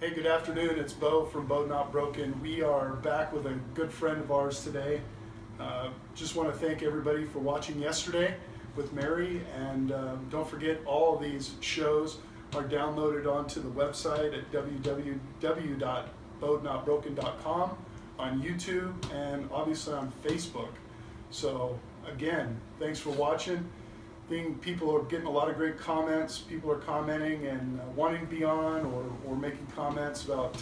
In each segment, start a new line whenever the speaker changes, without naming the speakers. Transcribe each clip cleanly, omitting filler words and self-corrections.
Hey, good afternoon. It's Beau from BEAU'D Not Broken. We are back with a good friend of ours today. Just want to thank everybody for watching yesterday with Mary, and don't forget all of these shows are downloaded onto the website at www.beaudnotbroken.com, on YouTube, and obviously on Facebook. So again, thanks for watching. People are getting a lot of great comments. People are commenting and wanting to be on, or making comments about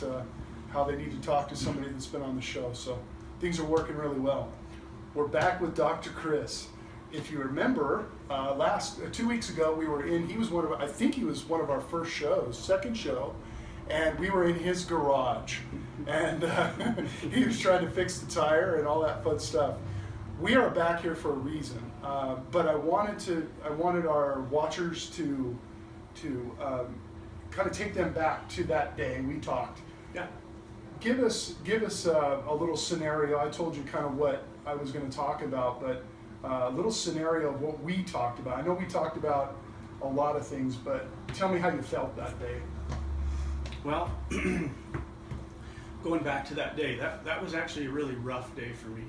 how they need to talk to somebody that's been on the show. So things are working really well. We're back with Dr. Chris. If you remember, 2 weeks ago we were in. I think he was one of our first shows, second show, and we were in his garage, and he was trying to fix the tire and all that fun stuff. We are back here for a reason, but I wanted our watchers to kind of take them back to that day we talked.
Yeah.
Give us a little scenario. I told you kind of what I was going to talk about, but a little scenario of what we talked about. I know we talked about a lot of things, but tell me how you felt that day.
Well, going back to that day, that was actually a really rough day for me.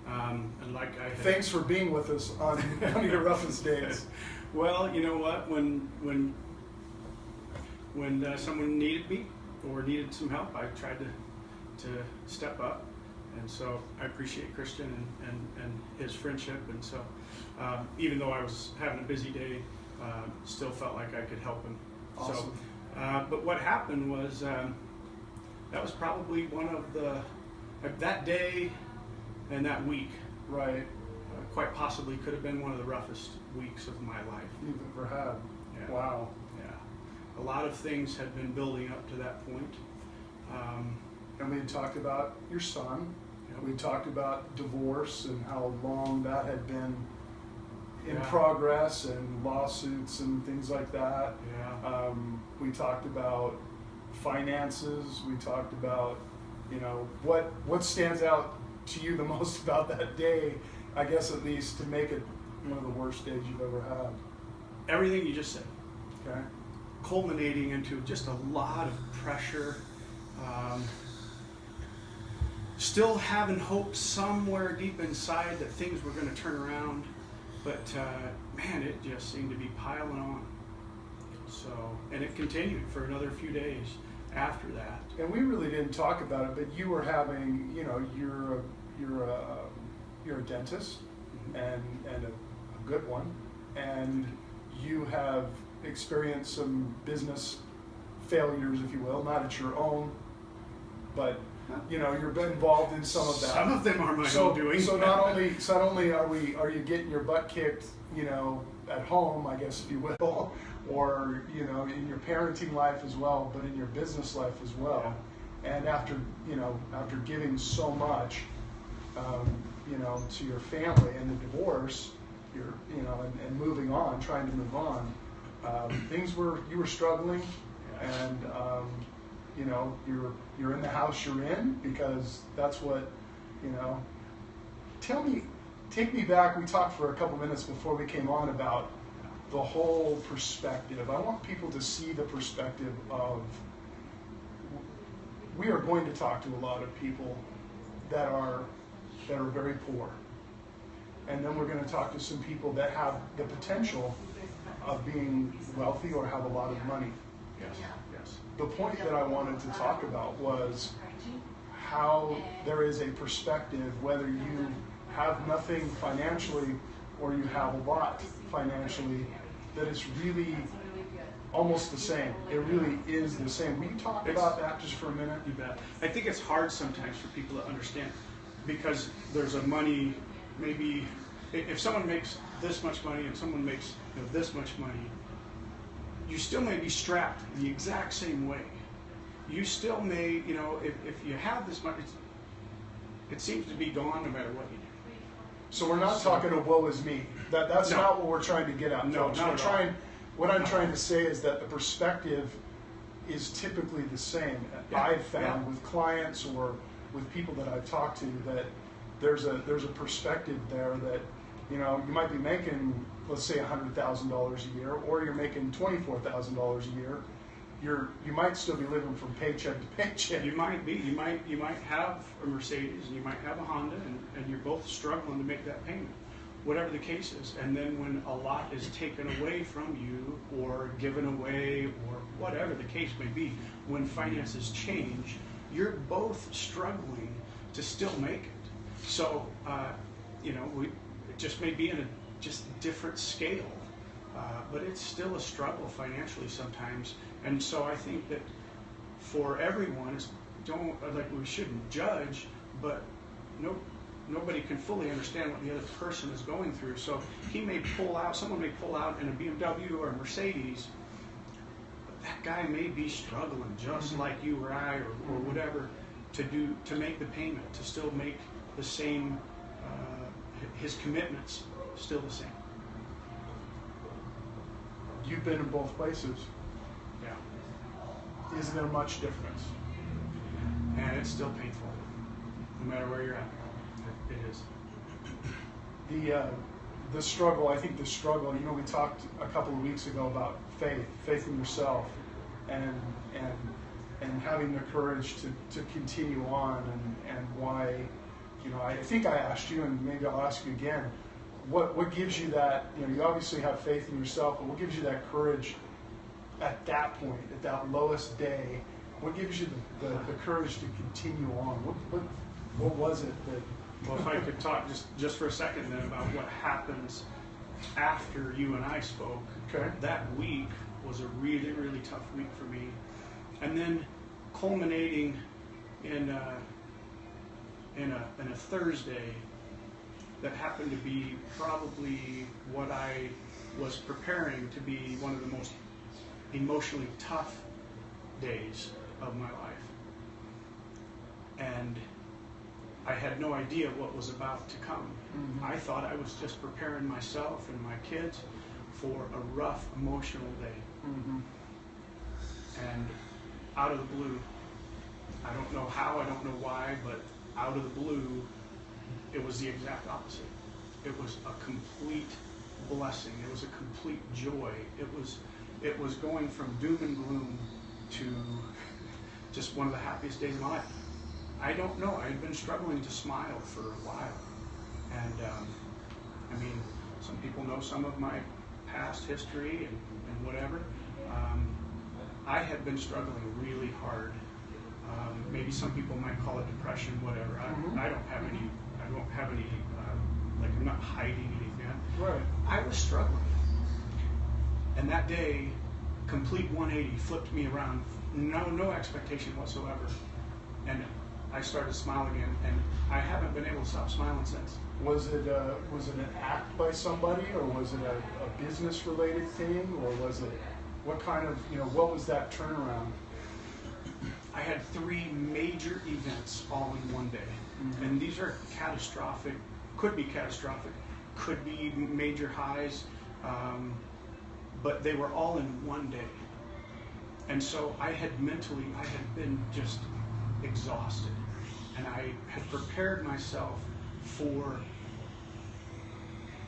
And like I had,
thanks for being with us on one of your roughest days.
Well, you know what? When someone needed me or needed some help, I tried to step up, and so I appreciate Christian and his friendship. And so, even though I was having a busy day, still felt like I could help him.
Awesome.
So, but what happened was that was probably one of that day. And that week,
right,
quite possibly could have been one of the roughest weeks of my life
you've ever had.
Yeah.
Wow.
Yeah. A lot of things had been building up to that point.
And we had talked about your son.
Yep.
We talked about divorce and how long that had been in
Yeah.
progress, and lawsuits and things like that.
Yeah.
We talked about finances. We talked about, what stands out to you the most about that day, I guess, at least, to make it one of the worst days you've ever had.
Everything you just said.
Okay.
Culminating into just a lot of pressure. Still having hope somewhere deep inside that things were going to turn around, but man, it just seemed to be piling on. So, and it continued for another few days after that.
And we really didn't talk about it, but you were having, you're a dentist,
Mm-hmm.
and a good one, and you have experienced some business failures, if you will, not at your own, but you've been involved in some of that.
Some of them are my own doing.
So not only are you getting your butt kicked, at home, I guess, if you will, or in your parenting life as well, but in your business life as well.
Yeah.
And after giving so much, to your family and the divorce, and moving on, trying to move on, you were struggling, and you're in the house you're in because that's what take me back. We talked for a couple minutes before we came on about the whole perspective. I want people to see the perspective of, we are going to talk to a lot of people that are very poor. And then we're going to talk to some people that have the potential of being wealthy or have a lot of money.
Yes. Yes.
The point that I wanted to talk about was how there is a perspective, whether you have nothing financially or you have a lot financially, that is really almost the same. It really is the same. Will you talk about that just for a minute?
You bet. I think it's hard sometimes for people to understand, because there's a money, maybe if someone makes this much money and someone makes this much money, you still may be strapped the exact same way. You still may, if you have this much, it seems to be gone no matter what you do.
So we're not talking a woe is me. That's
No.
not what we're trying to get at.
No,
folks.
not at all.
What I'm trying to say is that the perspective is typically the same.
Yeah.
I've found
Yeah.
with clients or with people that I've talked to, that there's a perspective there that you might be making, let's say, $100,000 a year, or you're making $24,000 a year, you might still be living from paycheck to paycheck.
You might be. You might have a Mercedes and you might have a Honda, and you're both struggling to make that payment, whatever the case is. And then when a lot is taken away from you or given away or whatever the case may be, when finances change, you're both struggling to still make it. So it just may be in a just different scale, but it's still a struggle financially sometimes. And so I think that for everyone, we shouldn't judge, but nobody can fully understand what the other person is going through. So someone may pull out in a BMW or a Mercedes, but that guy may be struggling just like you or I or whatever to make the payment, to still make the same, his commitments still the same.
You've been in both places.
Yeah.
Isn't there much difference?
And it's still painful, no matter where you're at. It is.
The struggle, I think the struggle, we talked a couple of weeks ago about faith in yourself, and having the courage to continue on, and why, I think I asked you, and maybe I'll ask you again, what gives you that, you obviously have faith in yourself, but what gives you that courage at that point, at that lowest day? What gives you the courage to continue on? What was it that...
Well, if I could talk just for a second then about what happens after you and I spoke.
Okay.
That week was a really, really tough week for me. And then culminating in a Thursday that happened to be probably what I was preparing to be one of the most emotionally tough days of my life. And I had no idea what was about to come. Mm-hmm. I thought I was just preparing myself and my kids for a rough emotional day. Mm-hmm. And out of the blue, I don't know how, I don't know why, but out of the blue, it was the exact opposite. It was a complete blessing. It was a complete joy. It was going from doom and gloom to just one of the happiest days of my life. I don't know. I had been struggling to smile for a while. And, some people know some of my past history and whatever. I had been struggling really hard. Maybe some people might call it depression, whatever. I don't have any, I'm not hiding anything.
Right.
I was struggling. And that day, complete 180, flipped me around. No expectation whatsoever. And I started to smile again, and I haven't been able to stop smiling since.
Was it an act by somebody, or was it a business-related thing, or was it, what kind of, what was that turnaround?
I had 3 major events all in one day. Mm-hmm. And these are catastrophic, could be major highs, but they were all in one day. And so I had been just exhausted. And I had prepared myself for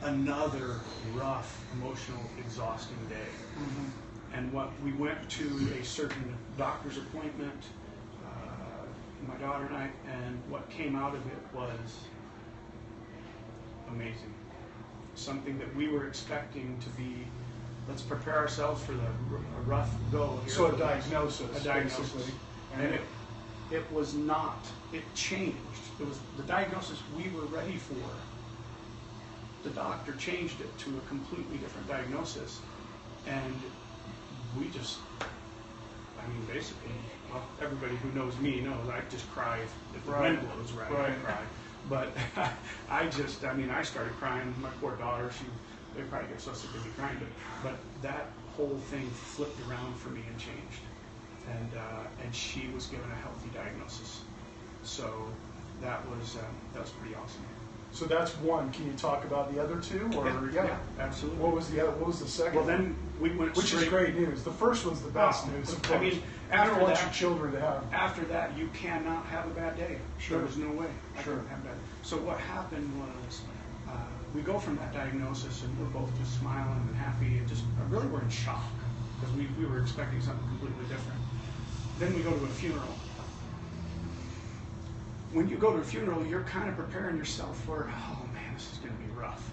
another rough, emotional, exhausting day. Mm-hmm. And we went to a certain doctor's appointment, my daughter and I, and what came out of it was amazing. Something that we were expecting to be, let's prepare ourselves for a rough go here.
So a diagnosis.
Basically. And it was not, it changed. It was the diagnosis we were ready for. The doctor changed it to a completely different diagnosis. And we just, basically, well, everybody who knows me knows I just cry if the wind blows right. I cry. But I started crying. My poor daughter, they probably get so sick of me crying. But that whole thing flipped around for me and changed. And she was given a healthy diagnosis. So that was pretty awesome.
So that's one. Can you talk about the other 2? Or
yeah, absolutely.
What was the second?
Well, then we went
which is great news. The first was the best news. Of course. I don't want your children to have.
After that, you cannot have a bad day.
Sure.
There was no way I could have bad. So what happened was, we go from that diagnosis, and we're both just smiling and happy, and just really we're in shock. because we were expecting something completely different. Then we go to a funeral. When you go to a funeral, you're kind of preparing yourself for, oh man, this is going to be rough.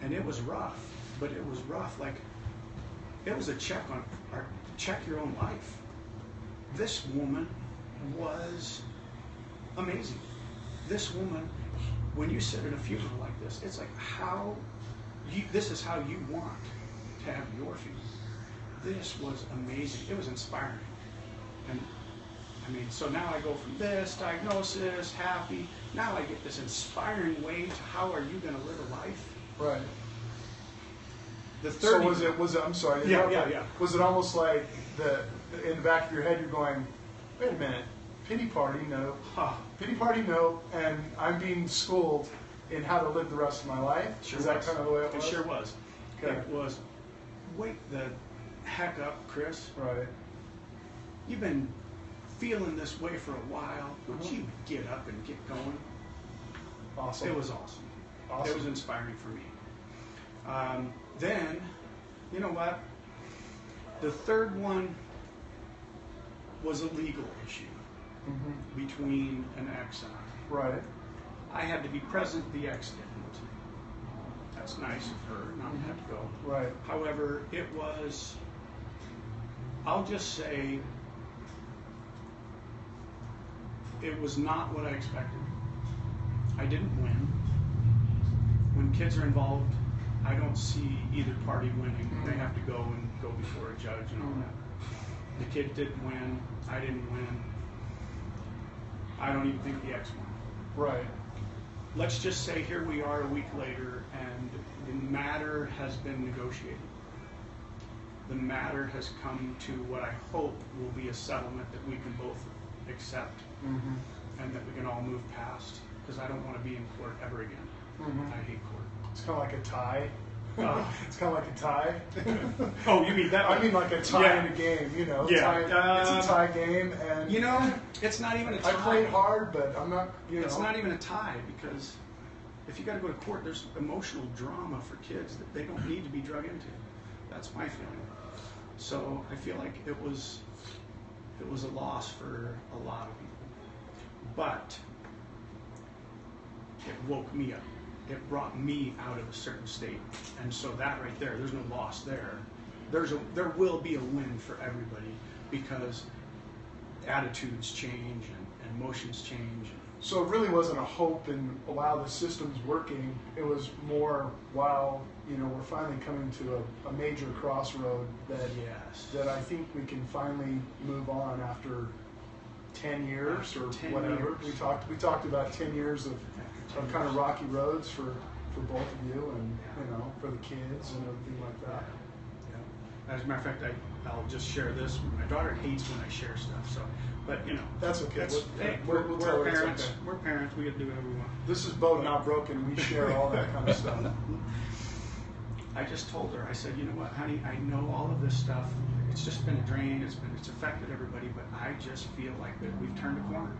And it was rough, but it was rough. Like, it was a check your own life. This woman was amazing. This woman, when you sit at a funeral like this, it's like this is how you want to have your funeral. This was amazing. It was inspiring. And I mean, so now I go from this diagnosis, happy. Now I get this inspiring way to how are you going to live a life?
Right.
The 30,
so was it, I'm sorry.
Yeah.
Was it almost like in the back of your head you're going, wait a minute, pity party, no. Pity party, no, and I'm being schooled in how to live the rest of my life?
Sure
Is that
was.
kind of the way it was?
It sure was.
Okay.
It was, wake the heck up, Chris.
Right.
You've been feeling this way for a while. Would you get up and get going?
Awesome.
It was awesome.
Awesome.
It was inspiring for me. Then, you know what? The third one was a legal issue between an ex and I.
Right.
I had to be present, the ex didn't. That's nice of her not to have to go.
Right.
However, it was, I'll just say, it was not what I expected. I didn't win. When kids are involved, I don't see either party winning. They have to go before a judge and all that. The kid didn't win. I didn't win. I don't even think the ex won.
Right.
Let's just say here we are a week later and the matter has been negotiated. The matter has come to what I hope will be a settlement that we can both accept and that we can all move past, because I don't want to be in court ever again. I hate court.
It's kind of like a tie. It's kind of like a tie.
Oh, you mean that?
I mean like a tie in a game, you know.
Yeah.
It's a tie game, and
you know, it's not even a tie.
I played hard, but I'm not.
It's not even a tie, because if you got to go to court, there's emotional drama for kids that they don't need to be drug into. That's my feeling. So I feel like it was a loss for a lot of people, but it woke me up. It brought me out of a certain state, and so that right there, there's no loss there. There will be a win for everybody, because attitudes change and emotions change.
So it really wasn't a hope in wow, the system's working. It was more wow, we're finally coming to a major crossroad that I think we can finally move on after 10 years or
10
whatever.
years.
We talked about 10 years of kind of rocky roads for both of you, and for the kids and everything like that.
Yeah. As a matter of fact, I'll just share this. My daughter hates when I share stuff, so but
that's okay.
We're
we'll
parents.
Okay.
We're parents. We get to do whatever we want.
This is BEAU'D, not broken. We share all that kind of stuff.
I just told her. I said, you know what, honey? I know all of this stuff. It's just been a drain. It's affected everybody, but I just feel like that we've turned a corner.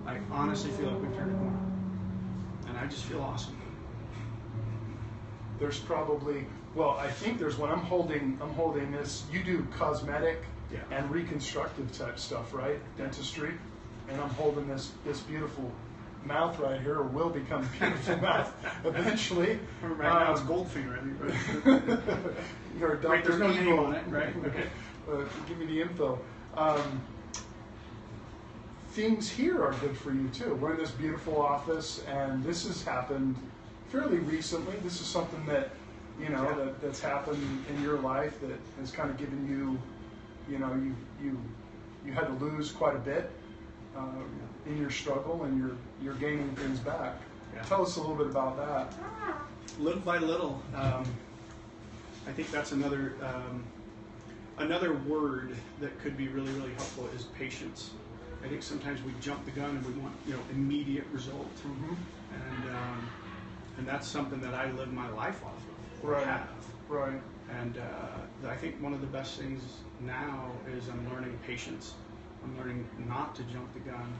I honestly feel like we've turned a corner, and I just feel awesome.
There's probably, I think there's one. I'm holding this. You do cosmetic and reconstructive type stuff, right? Dentistry. And I'm holding this beautiful mouth right here, or will become a beautiful mouth eventually.
Right now it's Goldfinger, I think. Right?
You're a doctor.
Wait, there's no name on it, right? Okay.
Give me the info. Things here are good for you too. We're in this beautiful office, and this has happened fairly recently. This is something that that's happened in your life that has kind of given you, you had to lose quite a bit in your struggle, and you're gaining things back. Yeah. Tell us a little bit about that.
Little by little, I think that's another word that could be really, really helpful is patience. I think sometimes we jump the gun and we want immediate result, and that's something that I live my life off of, or have.
Right.
And I think one of the best things now is I'm learning patience. I'm learning not to jump the gun.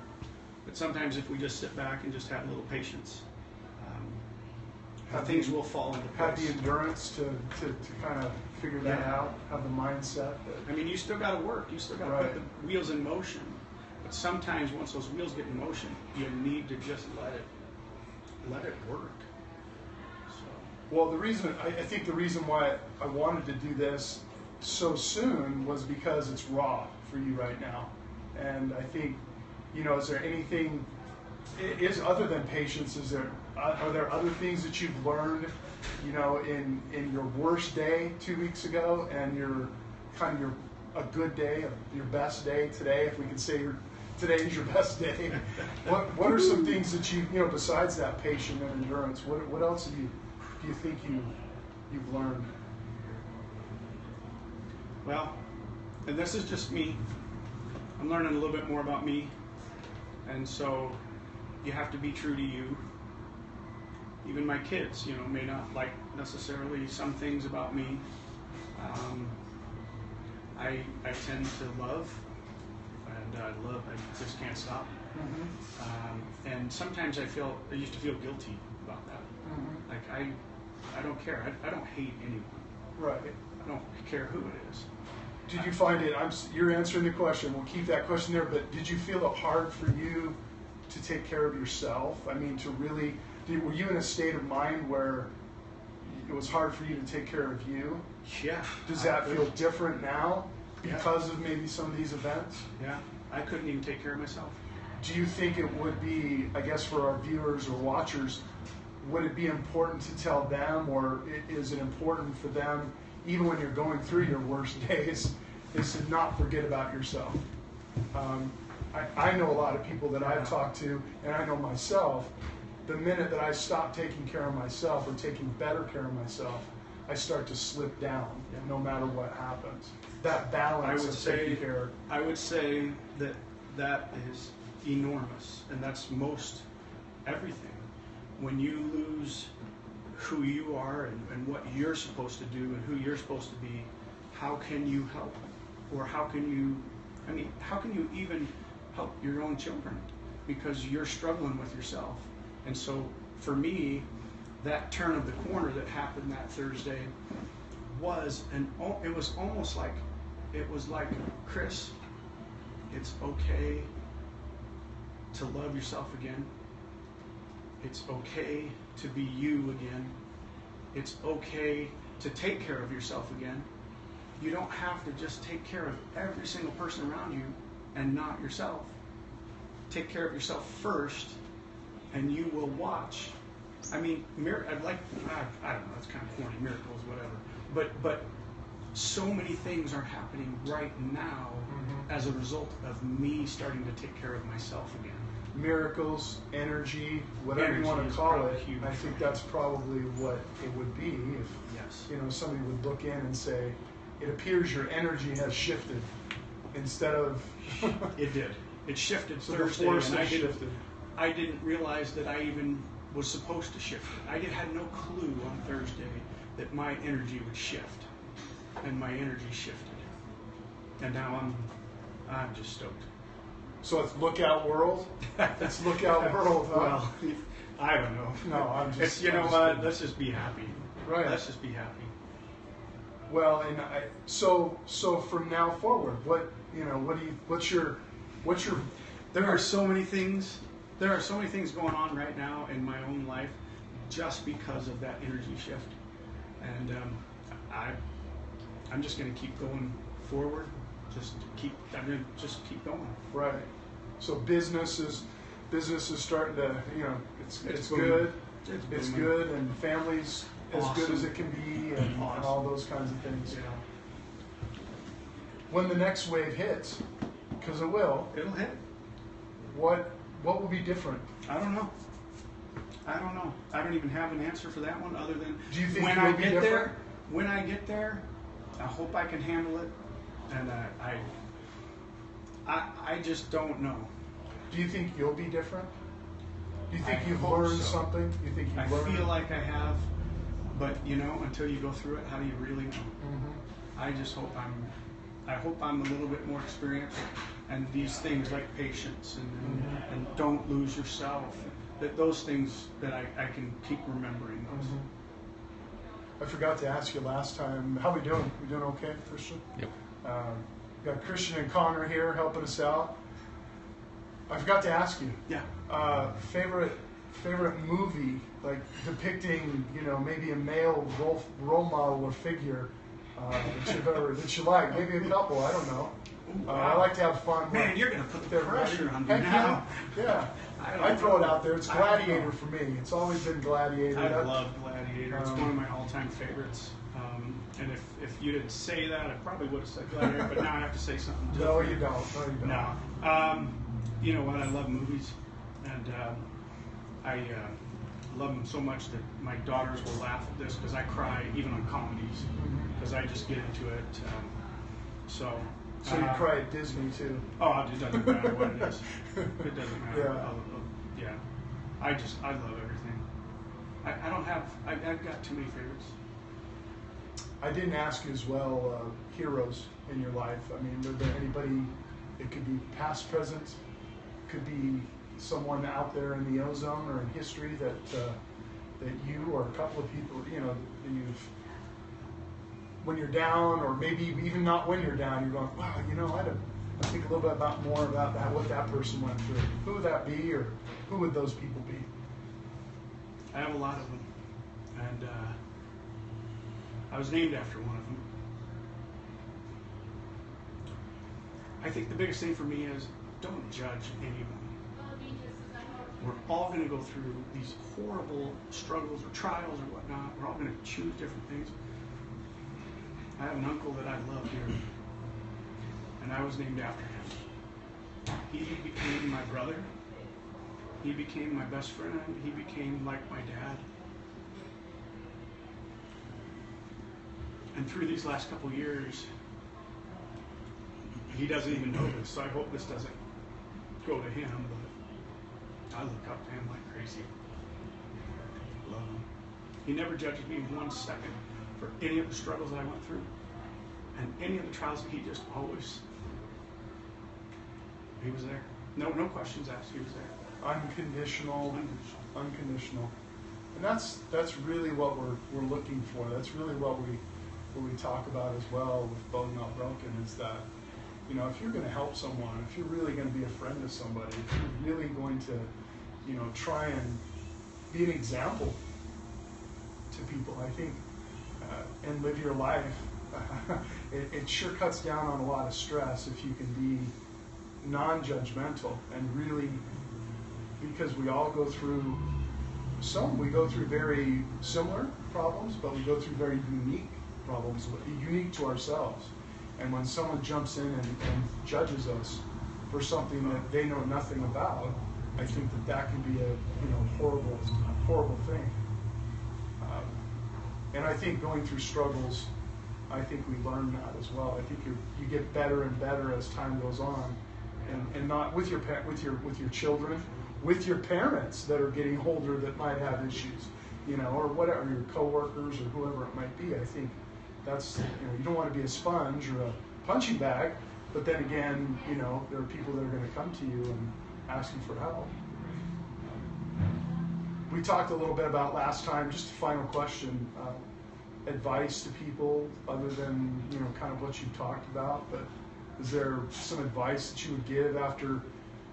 But sometimes if we just sit back and just have a little patience, things will fall into place.
Have the endurance to kind of figure that
Yeah.
out, have the mindset that,
I mean, you still got to work. You still got to
Right.
put the wheels in motion. But sometimes once those wheels get in motion, you need to just let it work. So,
well, I think the reason why I wanted to do this so soon was because it's raw for you right now. And I think, is there anything, other than patience, are there other things that you've learned, in your worst day 2 weeks ago and your a good day, your best day today, if we can say today is your best day? What are some things that besides that patience and endurance, what else do you think you've learned?
well, and this is just me. I'm learning a little bit more about me. And so you have to be true to you. Even my kids, may not like necessarily some things about me. I tend to love, and I just can't stop.
Mm-hmm.
And sometimes I used to feel guilty about that.
Mm-hmm.
Like I don't care. I don't hate anyone.
Right.
I don't care who it is.
Did you find it? You're answering the question. We'll keep that question there. But did you feel it hard for you to take care of yourself? I mean, were you in a state of mind where it was hard for you to take care of you?
Yeah.
Does that feel different now because of maybe some of these events?
Yeah. I couldn't even take care of myself.
Do you think it would be, I guess, for our viewers or watchers, would it be important to tell them, or is it important for them, even when you're going through your worst days, is to not forget about yourself? I know a lot of people that I've talked to, and I know myself, the minute that I stop taking care of myself or taking better care of myself, I start to slip down, no matter what happens. That balance of taking care.
I would say that is enormous, and that's most everything. When you lose who you are and what you're supposed to do and who you're supposed to be, how can you help? Or how can you even help your own children? Because you're struggling with yourself. And so for me, that turn of the corner that happened that Thursday it was almost like, Chris, it's okay to love yourself again. It's okay to be you again. It's okay to take care of yourself again. You don't have to just take care of every single person around you and not yourself. Take care of yourself first, and you will watch. I mean, I don't know, that's kind of corny, miracles, whatever. But so many things are happening right now as a result of me starting to take care of myself again.
Miracles, energy, whatever you want to call it.
Huge.
I think that's probably what it would be if somebody would look in and say, it appears your energy has shifted instead of
It did. It shifted
so
Thursday,
the force
and
has shifted.
I didn't realize that I even was supposed to shift it. I had no clue on Thursday that my energy would shift, and my energy shifted. And now I'm just stoked.
So it's lookout world. It's lookout world. Huh?
Well, I don't know.
No, I'm just.
It's, what? Let's just be happy.
Right.
Let's just be happy.
Well, and so from now forward, what's your
There are so many things. There are so many things going on right now in my own life, just because of that energy shift, and I'm just going to keep going forward. I'm going to just keep going.
Right. So business is starting to, it's
booming.
good.
It's
It's good, and families as good
Awesome.
as it can be, and all those kinds of things.
Yeah.
When the next wave hits, because it will,
It'll hit.
what will be different?
I don't know. I don't even have an answer for that one, other than
Do you think
when
you'll
I
be
get
different?
there. When I get there, I hope I can handle it, and I just don't know.
Do you think you'll be different? Do you think
I
you've
hope
learned
so.
something? Do you think
I
you've learned?
feel like I have, but until you go through it, how do you really know?
Mm-hmm.
I just hope I'm a little bit more experienced, and these things like patience and don't lose yourself, that those things that I can keep remembering those.
I forgot to ask you last time. How we doing? We doing okay, Christian?
Yep.
Got Christian and Connor here helping us out. I forgot to ask you.
Yeah.
Favorite movie, like depicting, maybe a male role model or figure that you like. Maybe a couple. I don't know.
Ooh, wow.
I like to have fun.
Man, you're gonna put the pressure on me
Heck
now.
Yeah. I throw it out there. It's Gladiator for me. It's always been Gladiator.
I love Gladiator. It's one of my all-time favorites. And if you didn't say that, I probably would have said Gladiator. But now I have to say something different.
No, you don't.
No. You know what? I love movies, and I love them so much that my daughters will laugh at this because I cry even on comedies because I just get into it. So
you cry at Disney too?
Oh, it doesn't matter what it is. It doesn't matter.
Yeah.
I love everything. I've got too many favorites.
I didn't ask you as well, heroes in your life. I mean, were there anybody, it could be past, present, could be someone out there in the ozone or in history that you or a couple of people, that you've, when you're down, or maybe even not when you're down, you're going, wow, I think a little bit more about that, what that person went through. Who would that be, or who would those people be?
I have a lot of them, and I was named after one of them. I think the biggest thing for me is don't judge anyone. We're all going to go through these horrible struggles or trials or whatnot. We're all going to choose different things. I have an uncle that I love dearly, and I was named after him. He became my brother. He became my best friend. He became like my dad. And through these last couple years, he doesn't even know this, so I hope this doesn't go to him, but I look up to him like crazy. Love him. He never judged me 1 second for any of the struggles that I went through and any of the trials. He just always, he was there. No questions asked, he was there.
Unconditional. And that's really what we're looking for. That's really what we talk about as well with BEAU'D Not Broken, is that, if you're going to help someone, if you're really going to be a friend to somebody, if you're really going to, try and be an example to people, I think, and live your life, it sure cuts down on a lot of stress if you can be non-judgmental and really, because we all go through, we go through very similar problems, but we go through very unique problems, unique to ourselves. And when someone jumps in and judges us for something that they know nothing about, I think that can be a horrible thing. And I think going through struggles, I think we learn that as well. I think you get better and better as time goes on, and not with your children, with your parents that are getting older that might have issues, or whatever, your coworkers or whoever it might be. I think that's, you don't want to be a sponge or a punching bag, but then again, there are people that are going to come to you and ask you for help. We talked a little bit about last time, just a final question, advice to people other than, kind of what you talked about, but is there some advice that you would give after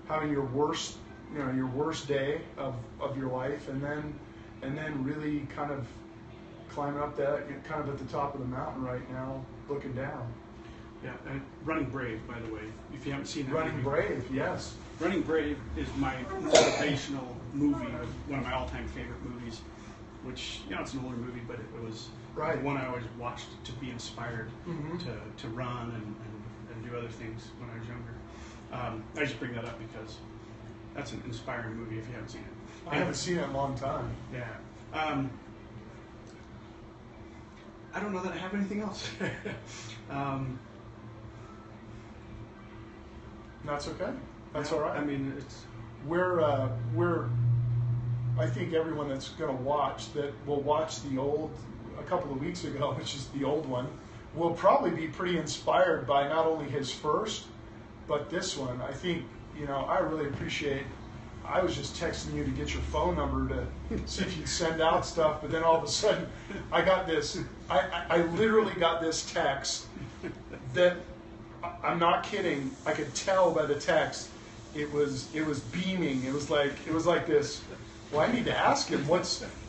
having your worst day of your life, and then really kind of climbing up that, kind of at the top of the mountain right now, looking down?
Yeah, and Running Brave, by the way, if you haven't seen that
Running
movie.
Brave, yes.
Running Brave is my motivational movie, one of my all-time favorite movies, which, it's an older movie, but it was
right.
The one I always watched to be inspired to run and do other things when I was younger. I just bring that up because that's an inspiring movie if you haven't seen it.
I haven't seen it in a long time.
Yeah. I don't know that I have anything else.
That's okay. That's all right.
I mean, it's
we're I think everyone that's going to watch, that will watch the old, a couple of weeks ago, which is the old one, will probably be pretty inspired by not only his first, but this one. I think, I really appreciate I was just texting you to get your phone number to see if you'd send out stuff, but then all of a sudden I got this, I literally got this text that, I'm not kidding, I could tell by the text, it was beaming, it was like this, well, I need to ask him,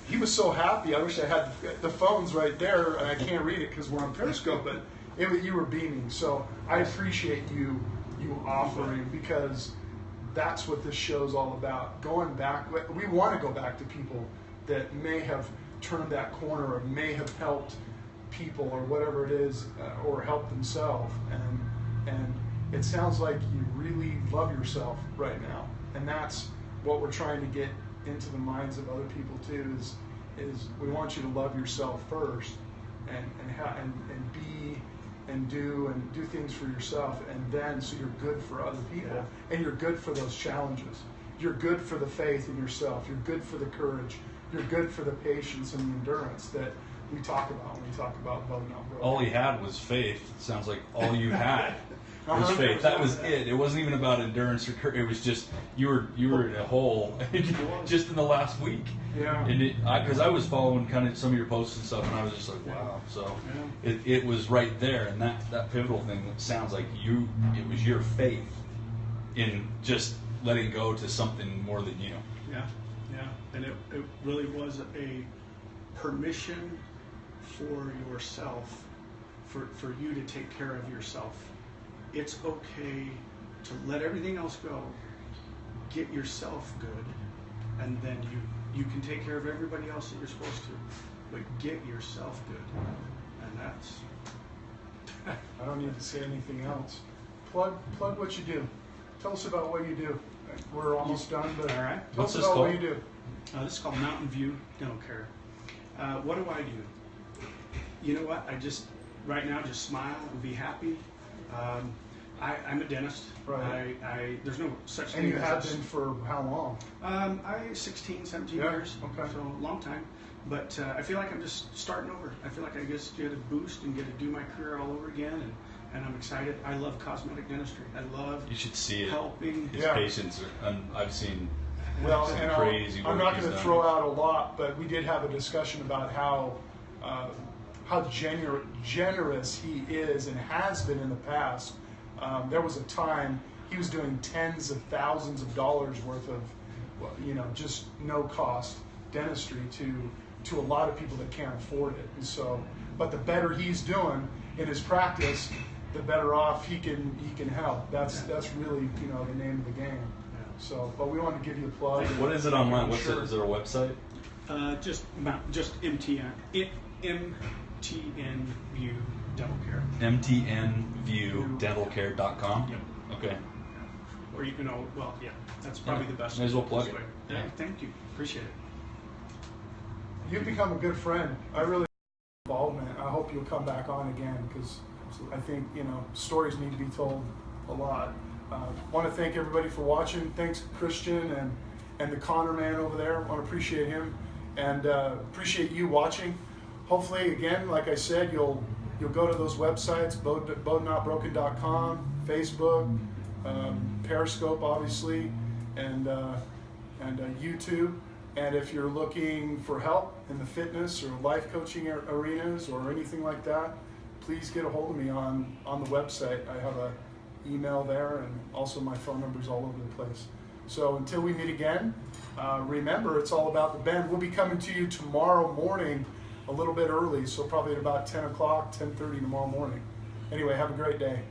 he was so happy, I wish I had the phones right there, and I can't read it because we're on Periscope, but you were beaming, so I appreciate you offering, because that's what this show's all about. Going back, we want to go back to people that may have turned that corner or may have helped people or whatever it is, or helped themselves. And it sounds like you really love yourself right now, and that's what we're trying to get into the minds of other people too. Is we want you to love yourself first, and be and do things for yourself, and then so you're good for other people, and you're good for those challenges. You're good for the faith in yourself. You're good for the courage. You're good for the patience and the endurance that we talk about when we talk about BEAU'D Not Broken.
All he had was faith. It sounds like all you had was faith. That was it. It wasn't even about endurance or courage. It was just you were in a hole just in the last week.
Yeah.
And because I was following kind of some of your posts and stuff, and I was just like, wow. So it was right there, and that pivotal thing sounds like it was your faith in just letting go to something more than you.
Yeah, and it really was a permission for yourself, for you to take care of yourself. It's okay to let everything else go, get yourself good, and then you can take care of everybody else that you're supposed to, but get yourself good, and that's...
I don't need to say anything else. Plug what you do. Tell us about what you do. We're almost done, but
all right.
Tell us about what you do.
This is called Mountain View Dental Care. What do I do? You know what? Right now, just smile and be happy. I'm a dentist.
Right.
There's no such thing.
And you have been for how long?
16, 17 years.
Okay.
So a long time. But I feel like I'm just starting over. I feel like I just get a boost and get to do my career all over again. And I'm excited. I love cosmetic dentistry. I love
You should see it.
helping.
His patients I've seen
Well,
some
and
crazy work
I'm not
he's
going to
done.
throw out a lot, but we did have a discussion about how generous he is and has been in the past. There was a time he was doing tens of thousands of dollars worth of, just no cost dentistry to a lot of people that can't afford it. And so, but the better he's doing in his practice, the better off he can help. That's really the name of the game. So, but we want to give you a plug.
What is it online? Is there a website?
Just MTN. MTN View Dental Care.
mtnviewdentalcare.com.
Yep.
Okay.
Or you can that's probably the best.
May as well plug it.
way. Yeah. Thank you. Appreciate it.
You've become a good friend. I really involvement. I hope you'll come back on again, because I think stories need to be told a lot. Want to thank everybody for watching. Thanks Christian and the Connor man over there. Want to appreciate him, and appreciate you watching. Hopefully, again, like I said, you'll go to those websites, BEAU'D.com, Facebook, Periscope, obviously, and YouTube. And if you're looking for help in the fitness or life coaching arenas or anything like that, please get a hold of me on the website. I have an email there, and also my phone number's all over the place. So until we meet again, remember, it's all about the Bend. We'll be coming to you tomorrow morning a little bit early, so probably at about 10 o'clock, 10:30 tomorrow morning. Anyway, have a great day.